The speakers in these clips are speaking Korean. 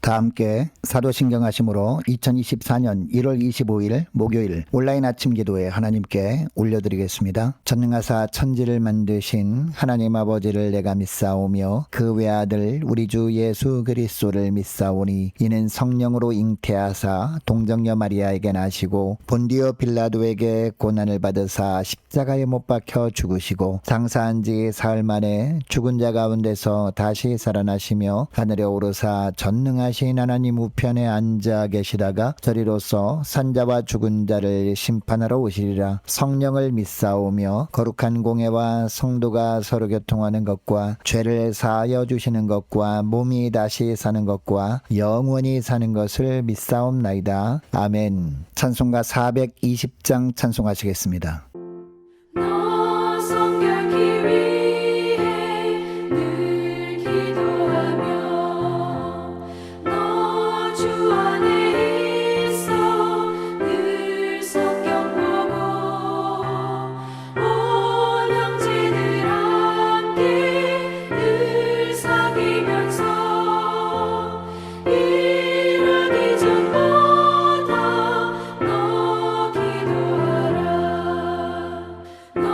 다 함께 사도신경하심으로 2024년 1월 25일 목요일 온라인 아침 기도에 하나님께 올려드리겠습니다. 전능하사 천지를 만드신 하나님 아버지를 내가 믿사오며 그 외아들 우리 주 예수 그리스도를 믿사오니 이는 성령으로 잉태하사 동정녀 마리아에게 나시고 본디오 빌라도에게 고난을 받으사 십자가에 못 박혀 죽으시고 장사한 지 사흘 만에 죽은 자 가운데서 다시 살아나시며 하늘에 오르사 전능하신 하나님 우편에 앉아 계시다가 저리로서 산자와 죽은 자를 심판하러 오시리라. 성령을 믿사오며 거룩한 공예와 성도가 서로 교통하는 것과 죄를 사하여 주시는 것과 몸이 다시 사는 것과 영원히 사는 것을 믿사옵나이다. 아멘. 찬송가 420장 찬송하시겠습니다. 너 성결케 위해 늘 기도하며 너 주 안에 있어 늘 성경 보고 온 형제들 함께 늘 사귀면서 일하기 전보다 너 기도하라. 너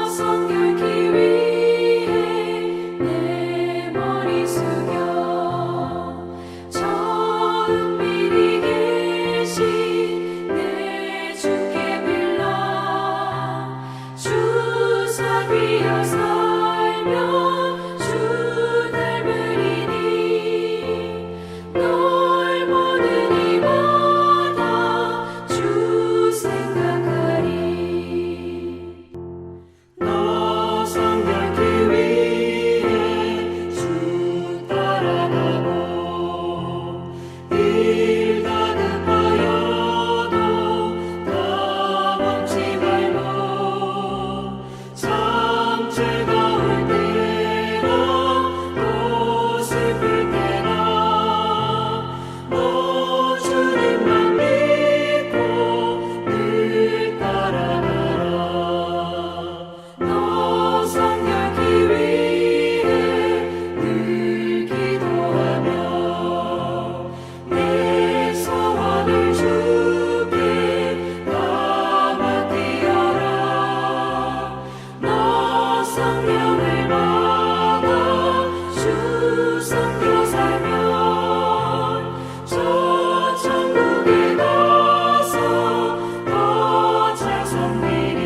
성결케 위해 내 머리 숙여 저 은밀히 계신 내 주께 빌라 주 사귀어 살며 주 닮으리니 널 보는 이마다 주 생각하리. 너 성결케 위해 주 따라가고 일 다급하여도 다 멈지 말고 참 즐거울 때나 또 슬플 때나 너 주님만 믿고 늘 따라가라. 너 성결케 위해 늘 기도하며 내 소원을 주께 다 맡기어라. 너 성령을 받아 주 섬겨 살면 저 천국에 가서 더 잘 섬기리.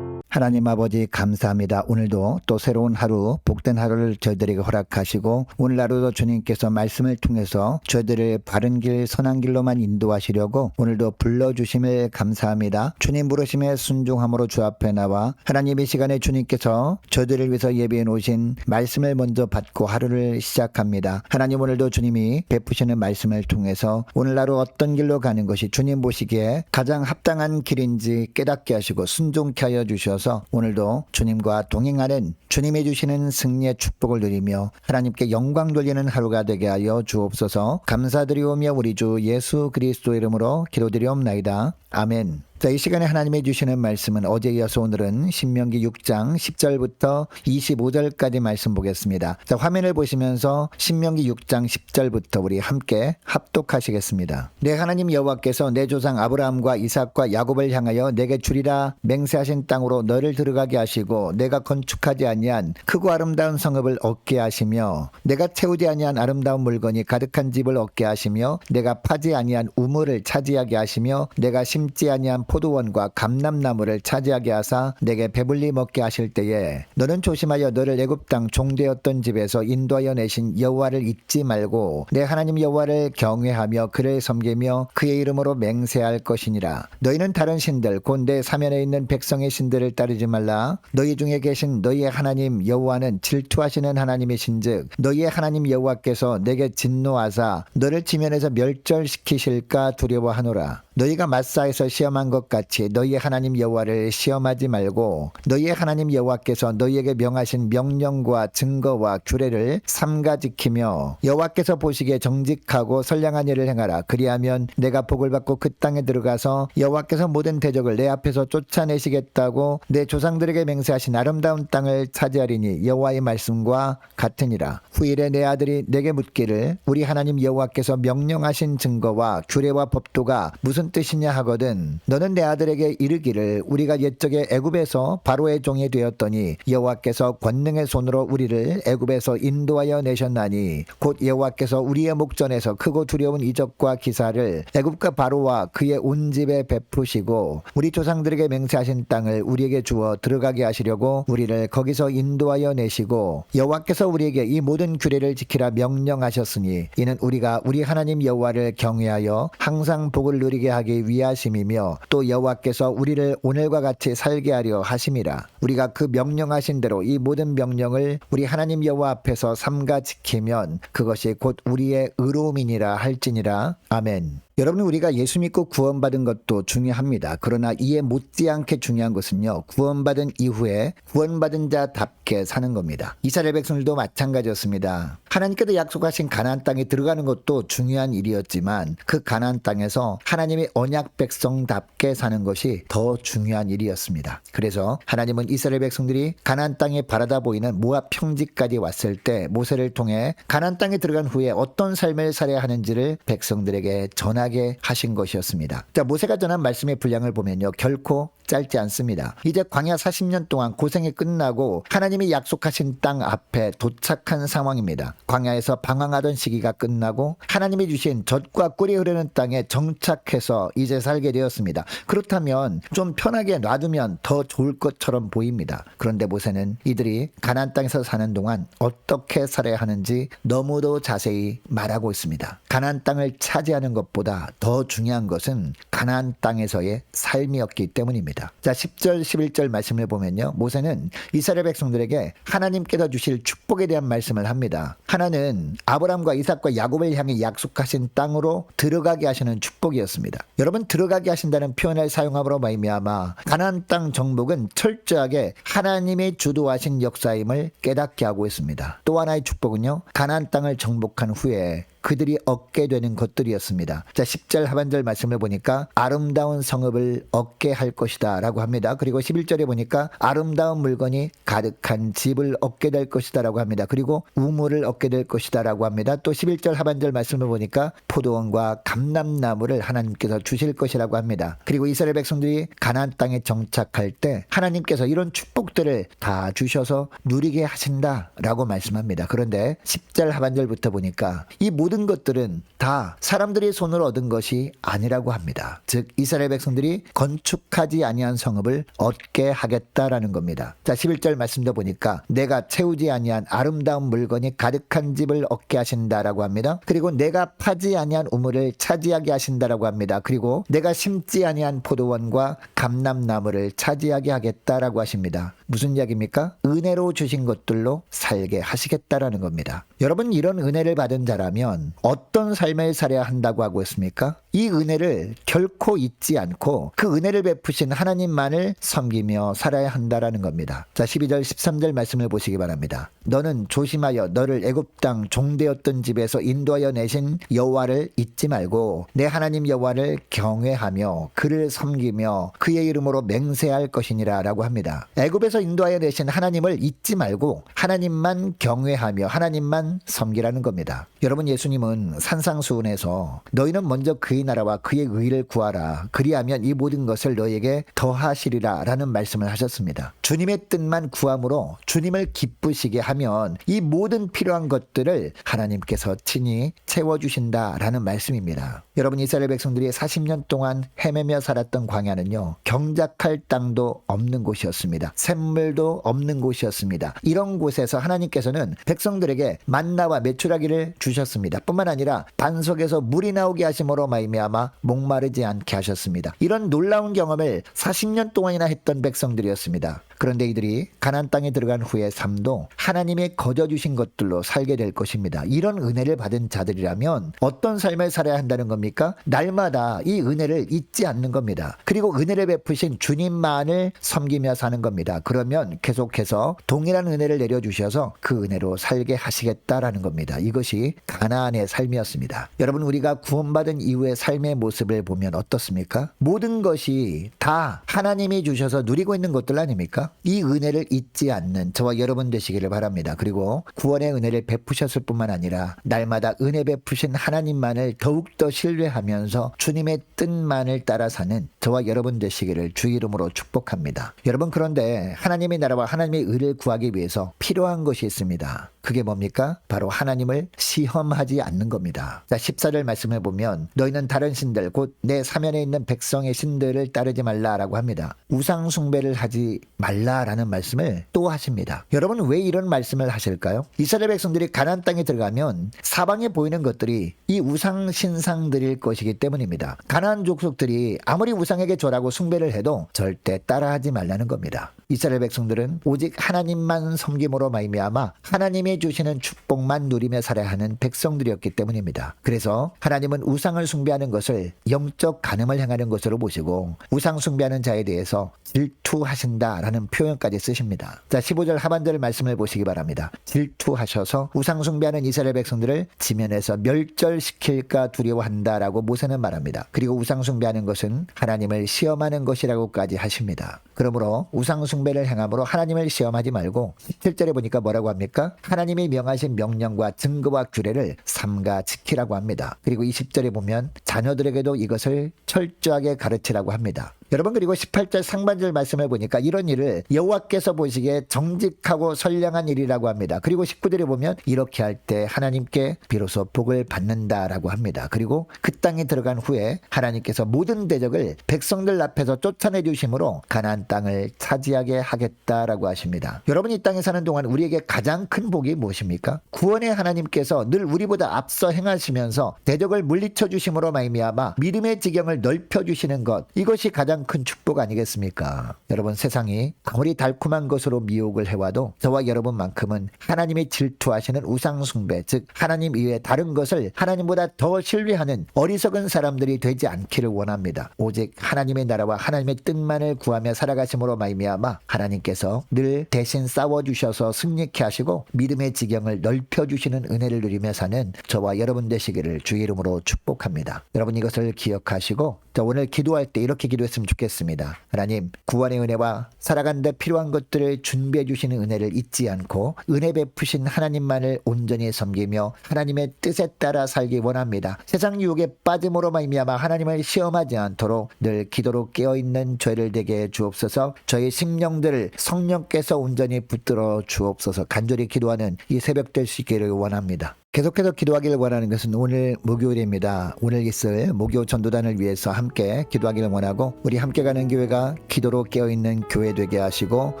하나님 아버지 감사합니다. 오늘도 또 새로운 하루 복된 하루를 저희들에게 허락하시고 오늘 하루도 주님께서 말씀을 통해서 저희들을 바른 길 선한 길로만 인도하시려고 오늘도 불러주심을 감사합니다. 주님 부르심에 순종함으로 주 앞에 나와 하나님 이 시간에 주님께서 저희들을 위해서 예비해 놓으신 말씀을 먼저 받고 하루를 시작합니다. 하나님 오늘도 주님이 베푸시는 말씀을 통해서 오늘 하루 어떤 길로 가는 것이 주님 보시기에 가장 합당한 길인지 깨닫게 하시고 순종케 하여 주셔서 오늘도 주님과 동행하는 주님이 주시는 승리의 축복을 누리며 하나님께 영광 돌리는 하루가 되게 하여 주옵소서. 감사드리오며 우리 주 예수 그리스도 이름으로 기도드리옵나이다. 아멘. 자, 이 시간에 하나님이 주시는 말씀은 어제에 이어서 오늘은 신명기 6장 10절부터 25절까지 말씀 보겠습니다. 자, 화면을 보시면서 신명기 6장 10절부터 우리 함께 합독하시겠습니다. 내 하나님 여호와께서 내 조상 아브라함과 이삭과 야곱을 향하여 내게 주리라 맹세하신 땅으로 너를 들어가게 하시고 내가 건축하지 아니한 크고 아름다운 성읍을 얻게 하시며 내가 채우지 아니한 아름다운 물건이 가득한 집을 얻게 하시며 내가 파지 아니한 우물을 차지하게 하시며 내가 심지 아니한 포도원과 감람나무를 차지하게 하사 내게 배불리 먹게 하실 때에 너는 조심하여 너를 애굽 땅 종되었던 집에서 인도하여 내신 여호와를 잊지 말고 내 하나님 여호와를 경외하며 그를 섬기며 그의 이름으로 맹세할 것이니라. 너희는 다른 신들 곧 내 사면에 있는 백성의 신들을 따르지 말라. 너희 중에 계신 너희의 하나님 여호와는 질투하시는 하나님이신즉 너희의 하나님 여호와께서 내게 진노하사 너를 지면에서 멸절시키실까 두려워하노라. 너희가 마사에서 시험한 것 것 같이 너희의 하나님 여호와를 시험하지 말고 너희의 하나님 여호와께서 너희에게 명하신 명령과 증거와 규례를 삼가 지키며 여호와께서 보시기에 정직하고 선량한 일을 행하라. 그리하면 내가 복을 받고 그 땅에 들어가서 여호와께서 모든 대적을 내 앞에서 쫓아내시겠다고 내 조상들에게 맹세하신 아름다운 땅을 차지하리니 여호와의 말씀과 같으니라. 후일에 내 아들이 내게 묻기를 우리 하나님 여호와께서 명령하신 증거와 규례와 법도가 무슨 뜻이냐 하거든 너는 내 아들에게 이르기를 우리가 옛적에 애굽에서 바로의 종이 되었더니 여호와께서 권능의 손으로 우리를 애굽에서 인도하여 내셨나니 곧 여호와께서 우리의 목전에서 크고 두려운 이적과 기사를 애굽과 바로와 그의 온 집에 베푸시고 우리 조상들에게 맹세하신 땅을 우리에게 주어 들어가게 하시려고 우리를 거기서 인도하여 내시고 여호와께서 우리에게 이 모든 규례를 지키라 명령하셨으니 이는 우리가 우리 하나님 여호와를 경외하여 항상 복을 누리게 하기 위하심이며 또 여호와께서 우리를 오늘과 같이 살게 하려 하심이라. 우리가 그 명령하신 대로 이 모든 명령을 우리 하나님 여호와 앞에서 삼가 지키면 그것이 곧 우리의 의로움이니라 할지니라. 아멘. 여러분 우리가 예수 믿고 구원받은 것도 중요합니다. 그러나 이에 못지않게 중요한 것은요. 구원받은 이후에 구원받은 자답게 사는 겁니다. 이스라엘 백성들도 마찬가지였습니다. 하나님께서 약속하신 가나안 땅에 들어가는 것도 중요한 일이었지만 그 가나안 땅에서 하나님의 언약 백성답게 사는 것이 더 중요한 일이었습니다. 그래서 하나님은 이스라엘 백성들이 가나안 땅에 바라다 보이는 모압 평지까지 왔을 때 모세를 통해 가나안 땅에 들어간 후에 어떤 삶을 살아야 하는지를 백성들에게 전하게 하신 것이었습니다. 자, 모세가 전한 말씀의 분량을 보면요. 결코 짧지 않습니다. 이제 광야 40년 동안 고생이 끝나고 하나님이 약속하신 땅 앞에 도착한 상황입니다. 광야에서 방황하던 시기가 끝나고 하나님이 주신 젖과 꿀이 흐르는 땅에 정착해서 이제 살게 되었습니다. 그렇다면 좀 편하게 놔두면 더 좋을 것처럼 보입니다. 그런데 모세는 이들이 가나안 땅에서 사는 동안 어떻게 살아야 하는지 너무도 자세히 말하고 있습니다. 가나안 땅을 차지하는 것보다 더 중요한 것은 가나안 땅에서의 삶이었기 때문입니다. 자, 10절 11절 말씀을 보면요. 모세는 이스라엘 백성들에게 하나님께서 주실 축복에 대한 말씀을 합니다. 하나는 아브라함과 이삭과 야곱을 향해 약속하신 땅으로 들어가게 하시는 축복이었습니다. 여러분 들어가게 하신다는 표현을 사용함으로 말미암아 가나안 땅 정복은 철저하게 하나님의 주도하신 역사임을 깨닫게 하고 있습니다. 또 하나의 축복은요. 가나안 땅을 정복한 후에 그들이 얻게 되는 것들이었습니다. 자, 10절 하반절 말씀을 보니까 아름다운 성읍을 얻게 할 것이다 라고 합니다. 그리고 11절에 보니까 아름다운 물건이 가득한 집을 얻게 될 것이다 라고 합니다. 그리고 우물을 얻게 될 것이다 라고 합니다. 또 11절 하반절 말씀을 보니까 포도원과 감람나무를 하나님께서 주실 것이라고 합니다. 그리고 이스라엘 백성들이 가나안 땅에 정착할 때 하나님께서 이런 축복들을 다 주셔서 누리게 하신다 라고 말씀합니다. 그런데 10절 하반절부터 보니까 이 모든 것들은 다 사람들이 손으로 얻은 것이 아니라고 합니다. 즉 이스라엘 백성들이 건축하지 아니한 성읍을 얻게 하겠다라는 겁니다. 자, 11절 말씀도 보니까 내가 채우지 아니한 아름다운 물건이 가득한 집을 얻게 하신다라고 합니다. 그리고 내가 파지 아니한 우물을 차지하게 하신다라고 합니다. 그리고 내가 심지 아니한 포도원과 감람나무를 차지하게 하겠다라고 하십니다. 무슨 이야기입니까? 은혜로 주신 것들로 살게 하시겠다라는 겁니다. 여러분 이런 은혜를 받은 자라면 어떤 삶을 살아야 한다고 하고 있습니까? 이 은혜를 결코 잊지 않고 그 은혜를 베푸신 하나님만을 섬기며 살아야 한다라는 겁니다. 자, 12절 13절 말씀을 보시기 바랍니다. 너는 조심하여 너를 애굽 땅 종되었던 집에서 인도하여 내신 여호와를 잊지 말고 내 하나님 여호와를 경외하며 그를 섬기며 그의 이름으로 맹세할 것이니라 라고 합니다. 애굽에서 인도하여 내신 하나님을 잊지 말고 하나님만 경외하며 하나님만 섬기라는 겁니다. 여러분 예수님은 산상수훈에서 너희는 먼저 그의 나라와 그의 의를 구하라. 그리하면 이 모든 것을 너희에게 더하시리라 라는 말씀을 하셨습니다. 주님의 뜻만 구함으로 주님을 기쁘시게 하면 이 모든 필요한 것들을 하나님께서 친히 채워주신다라는 말씀입니다. 여러분 이스라엘 백성들이 40년 동안 헤매며 살았던 광야는요. 경작할 땅도 없는 곳이었습니다. 샘물도 없는 곳이었습니다. 이런 곳에서 하나님께서는 백성들에게 만나와 메추라기를 주셨습니다. 뿐만 아니라 반석에서 물이 나오게 하심으로 말미암아 목마르지 않게 하셨습니다. 이런 놀라운 경험을 40년 동안이나 했던 백성들이었습니다. 그런데 이들이 가나안 땅에 들어간 후의 삶도 하나님이 거저 주신 것들로 살게 될 것입니다. 이런 은혜를 받은 자들이라면 어떤 삶을 살아야 한다는 겁니까? 날마다 이 은혜를 잊지 않는 겁니다. 그리고 은혜를 베푸신 주님만을 섬기며 사는 겁니다. 그러면 계속해서 동일한 은혜를 내려주셔서 그 은혜로 살게 하시겠다라는 겁니다. 이것이 가나안의 삶이었습니다. 여러분, 우리가 구원받은 이후의 삶의 모습을 보면 어떻습니까? 모든 것이 다 하나님이 주셔서 누리고 있는 것들 아닙니까? 이 은혜를 잊지 않는 저와 여러분 되시기를 바랍니다. 그리고 구원의 은혜를 베푸셨을 뿐만 아니라 날마다 은혜 베푸신 하나님만을 더욱더 신뢰하면서 주님의 뜻만을 따라 사는 저와 여러분 되시기를 주 이름으로 축복합니다. 여러분, 그런데 하나님의 나라와 하나님의 의를 구하기 위해서 필요한 것이 있습니다. 그게 뭡니까? 바로 하나님을 시험하지 않는 겁니다. 자, 14절 말씀해 보면 너희는 다른 신들 곧 내 사면에 있는 백성의 신들을 따르지 말라라고 합니다. 우상 숭배를 하지 말라라는 말씀을 또 하십니다. 여러분, 왜 이런 말씀을 하실까요? 이스라엘 백성들이 가나안 땅에 들어가면 사방에 보이는 것들이 이 우상 신상들일 것이기 때문입니다. 가나안 족속들이 아무리 우상에게 절하고 숭배를 해도 절대 따라하지 말라는 겁니다. 이스라엘 백성들은 오직 하나님만 섬김으로 말미암아 하나님이 주시는 축복만 누리며 살아야 하는 백성들이었기 때문입니다. 그래서 하나님은 우상을 숭배하는 것을 영적 간음을 행하는 것으로 보시고 우상 숭배하는 자에 대해서 질투하신다라는 표현까지 쓰십니다. 자, 15절 하반절 말씀을 보시기 바랍니다. 질투하셔서 우상 숭배하는 이스라엘 백성들을 지면에서 멸절시킬까 두려워한다라고 모세는 말합니다. 그리고 우상 숭배하는 것은 하나님을 시험하는 것이라고까지 하십니다. 그러므로 우상 숭배를 행함으로 하나님을 시험하지 말고 17절에 보니까 뭐라고 합니까? 하나님이 명하신 명령과 증거와 규례를 삼가 지키라고 합니다. 그리고 20절에 보면 자녀들에게도 이것을 철저하게 가르치라고 합니다. 여러분, 그리고 18절 상반절 말씀을 보니까 이런 일을 여호와께서 보시기에 정직하고 선량한 일이라고 합니다. 그리고 19절에 보면 이렇게 할 때 하나님께 비로소 복을 받는다라고 합니다. 그리고 그 땅에 들어간 후에 하나님께서 모든 대적을 백성들 앞에서 쫓아내 주심으로 가나안 땅을 차지하게 하겠다라고 하십니다. 여러분, 이 땅에 사는 동안 우리에게 가장 큰 복이 무엇입니까? 구원의 하나님께서 늘 우리보다 앞서 행하시면서 대적을 물리쳐 주심으로 말미암아 믿음의 지경을 넓혀 주시는 것, 이것이 가장 큰 축복 아니겠습니까? 여러분, 세상이 아무리 달콤한 것으로 미혹을 해와도 저와 여러분만큼은 하나님이 질투하시는 우상 숭배, 즉 하나님 이외에 다른 것을 하나님보다 더 신뢰하는 어리석은 사람들이 되지 않기를 원합니다. 오직 하나님의 나라와 하나님의 뜻만을 구하며 살아가심으로 말미암아 하나님께서 늘 대신 싸워주셔서 승리케 하시고 믿음의 지경을 넓혀주시는 은혜를 누리며 사는 저와 여러분 되시기를 주 이름으로 축복합니다. 여러분, 이것을 기억하시고 자, 오늘 기도할 때 이렇게 기도했으면 좋겠습니다. 하나님, 구원의 은혜와 살아가는 데 필요한 것들을 준비해 주시는 은혜를 잊지 않고 은혜 베푸신 하나님만을 온전히 섬기며 하나님의 뜻에 따라 살기 원합니다. 세상 유혹에 빠짐으로 말미암아 하나님을 시험하지 않도록 늘 기도로 깨어있는 죄를 되게 해 주옵소서. 저희 심령들을 성령께서 온전히 붙들어 주옵소서. 간절히 기도하는 이 새벽 될 수 있기를 원합니다. 계속해서 기도하기를 원하는 것은 오늘 목요일입니다. 오늘 있을 목요 전도단을 위해서 함께 기도하기를 원하고 우리 함께 가는 교회가 기도로 깨어있는 교회 되게 하시고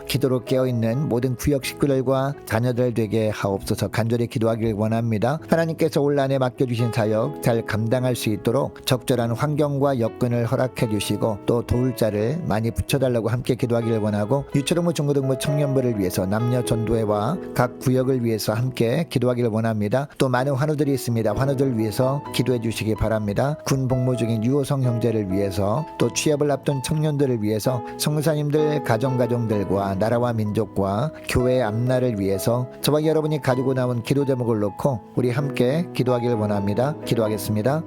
기도로 깨어있는 모든 구역 식구들과 자녀들 되게 하옵소서. 간절히 기도하기를 원합니다. 하나님께서 올 한해 맡겨주신 사역 잘 감당할 수 있도록 적절한 환경과 여건을 허락해 주시고 또 도울 자를 많이 붙여달라고 함께 기도하기를 원하고 유초등부 중고등부 청년부를 위해서 남녀 전도회와 각 구역을 위해서 함께 기도하기를 원합니다. 또 많은 환우들이 있습니다. 환우들 위해서 기도해 주시기 바랍니다. 군 복무 중인 유호성 형제를 위해서 또 취업을 앞둔 청년들을 위해서 성사님들 가정들과 나라와 민족과 교회의 앞날을 위해서 저와 여러분이 가지고 나온 기도 제목을 놓고 우리 함께 기도하기를 원합니다. 기도하겠습니다.